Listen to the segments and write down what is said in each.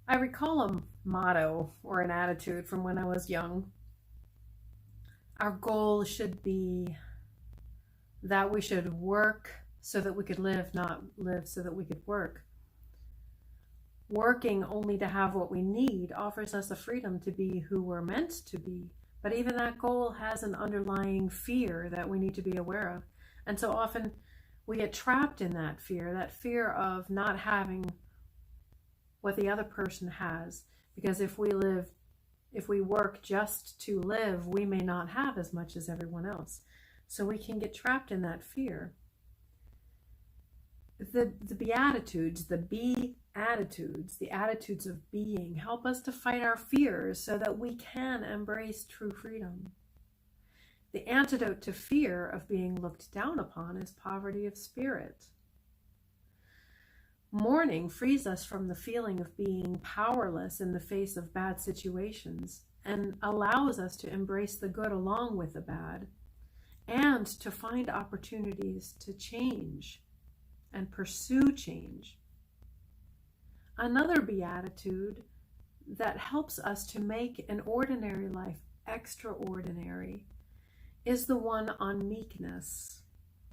I recall a motto or an attitude from when I was young. Our goal should be that we should work so that we could live, not live so that we could work. Working only to have what we need offers us the freedom to be who we're meant to be. But even that goal has an underlying fear that we need to be aware of. And so often we get trapped in that fear of not having what the other person has. Because if we work just to live, we may not have as much as everyone else. So we can get trapped in that fear. The Beatitudes, the Beatitudes, the attitudes of being, help us to fight our fears so that we can embrace true freedom. The antidote to fear of being looked down upon is poverty of spirit. Mourning frees us from the feeling of being powerless in the face of bad situations and allows us to embrace the good along with the bad and to find opportunities to change and pursue change. Another beatitude that helps us to make an ordinary life extraordinary is the one on meekness.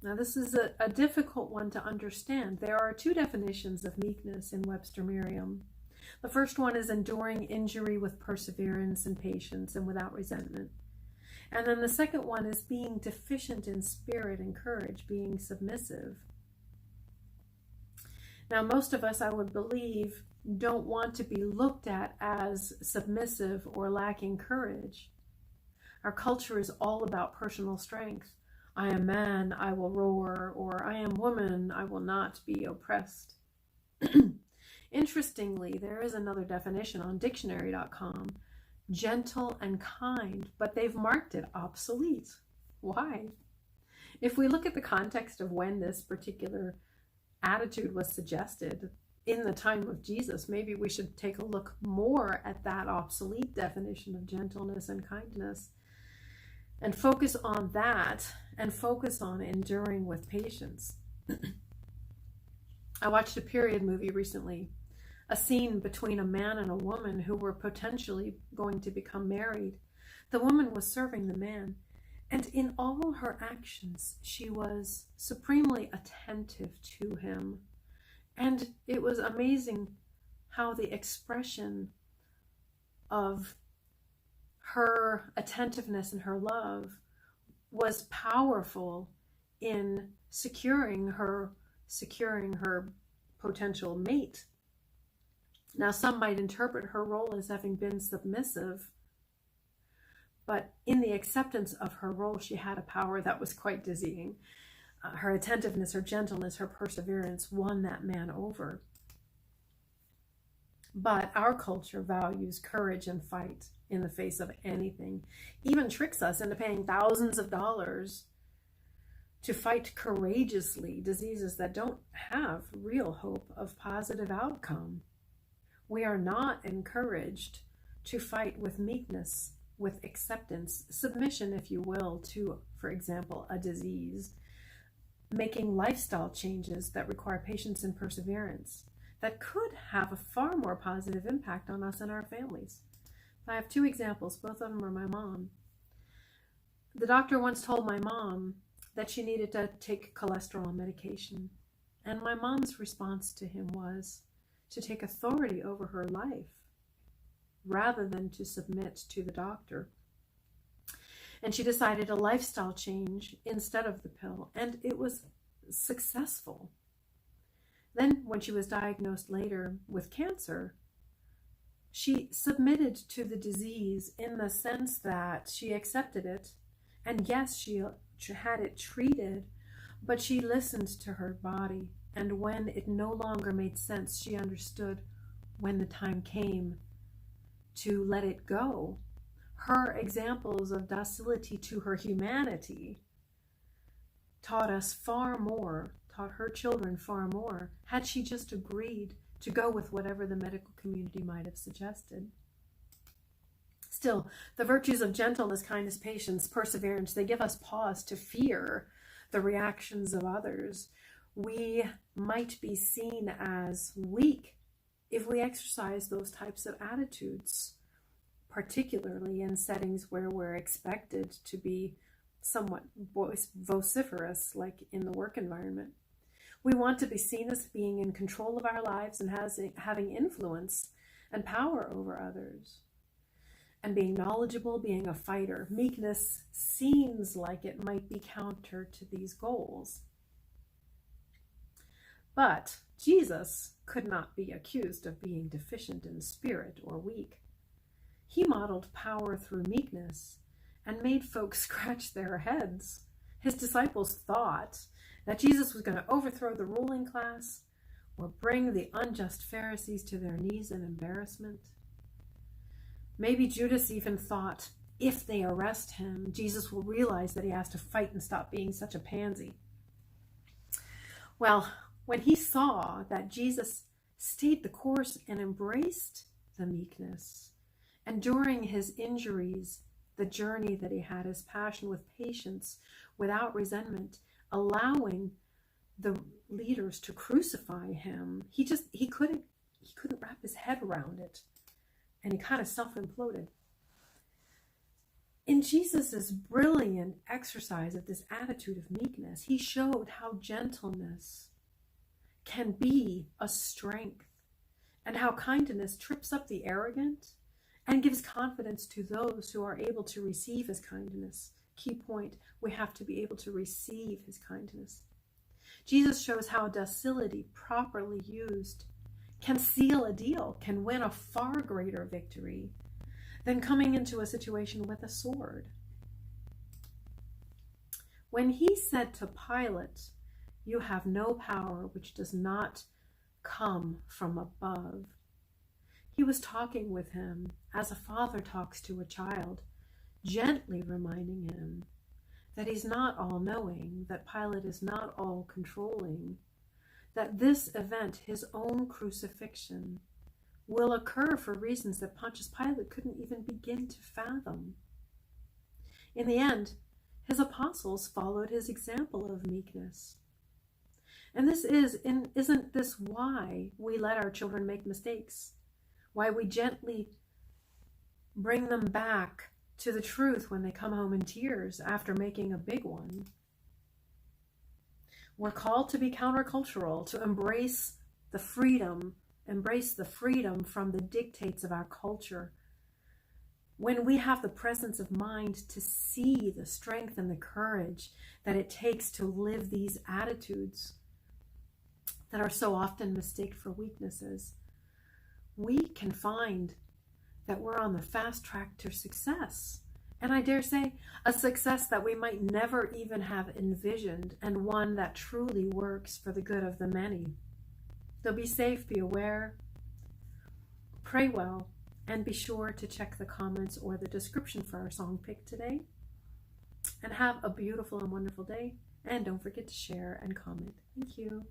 Now, this is a difficult one to understand. There are two definitions of meekness in Webster Merriam. The first one is enduring injury with perseverance and patience and without resentment. And then the second one is being deficient in spirit and courage, being submissive. Now, most of us, I would believe, don't want to be looked at as submissive or lacking courage. Our culture is all about personal strength. I am man, I will roar, or I am woman, I will not be oppressed. Interestingly, there is another definition on dictionary.com, gentle and kind, but they've marked it obsolete. Why? If we look at the context of when this particular attitude was suggested in the time of Jesus, maybe we should take a look more at that obsolete definition of gentleness and kindness and focus on that and focus on enduring with patience. I watched a period movie recently, a scene between a man and a woman who were potentially going to become married. The woman was serving the man, and in all her actions, she was supremely attentive to him. And it was amazing how the expression of her attentiveness and her love was powerful in securing her potential mate. Now, some might interpret her role as having been submissive, but in the acceptance of her role, she had a power that was quite dizzying. Her attentiveness, her gentleness, her perseverance won that man over. But our culture values courage and fight in the face of anything, even tricks us into paying thousands of dollars to fight courageously diseases that don't have real hope of positive outcome. We are not encouraged to fight with meekness, with acceptance, submission, if you will, to, for example, a disease, making lifestyle changes that require patience and perseverance that could have a far more positive impact on us and our families. I have two examples. Both of them are my mom. The doctor once told my mom that she needed to take cholesterol medication. And my mom's response to him was to take authority over her life rather than to submit to the doctor. And she decided a lifestyle change instead of the pill. And it was successful. Then when she was diagnosed later with cancer, she submitted to the disease in the sense that she accepted it. And yes, she had it treated, but she listened to her body. And when it no longer made sense, she understood when the time came to let it go. Her examples of docility to her humanity taught us far more, taught her children far more, had she just agreed to go with whatever the medical community might have suggested. Still, the virtues of gentleness, kindness, patience, perseverance, they give us pause to fear the reactions of others. We might be seen as weak if we exercise those types of attitudes, particularly in settings where we're expected to be somewhat vociferous, like in the work environment. We want to be seen as being in control of our lives and having influence and power over others. And being knowledgeable, being a fighter. Meekness seems like it might be counter to these goals. But Jesus could not be accused of being deficient in spirit or weak. He modeled power through meekness and made folks scratch their heads. His disciples thought that Jesus was going to overthrow the ruling class or bring the unjust Pharisees to their knees in embarrassment. Maybe Judas even thought, if they arrest him, Jesus will realize that he has to fight and stop being such a pansy. Well, when he saw that Jesus stayed the course and embraced the meekness, enduring his injuries, the journey that he had, his passion with patience, without resentment, allowing the leaders to crucify him, he couldn't wrap his head around it, and he kind of self-imploded. In Jesus's brilliant exercise of this attitude of meekness, he showed how gentleness can be a strength, and how kindness trips up the arrogant and gives confidence to those who are able to receive his kindness. Key point, we have to be able to receive his kindness. Jesus shows how docility, properly used, can seal a deal, can win a far greater victory than coming into a situation with a sword. When he said to Pilate, "You have no power which does not come from above," he was talking with him as a father talks to a child, gently reminding him that he's not all-knowing, that Pilate is not all-controlling, that this event, his own crucifixion, will occur for reasons that Pontius Pilate couldn't even begin to fathom. In the end, his apostles followed his example of meekness. And isn't this why we let our children make mistakes? Why we gently bring them back to the truth when they come home in tears after making a big one? We're called to be countercultural, to embrace the freedom from the dictates of our culture. When we have the presence of mind to see the strength and the courage that it takes to live these attitudes that are so often mistaken for weaknesses, we can find that we're on the fast track to success. And I dare say a success that we might never even have envisioned, and one that truly works for the good of the many. So be safe, be aware, pray well, and be sure to check the comments or the description for our song pick today. And have a beautiful and wonderful day. And don't forget to share and comment. Thank you.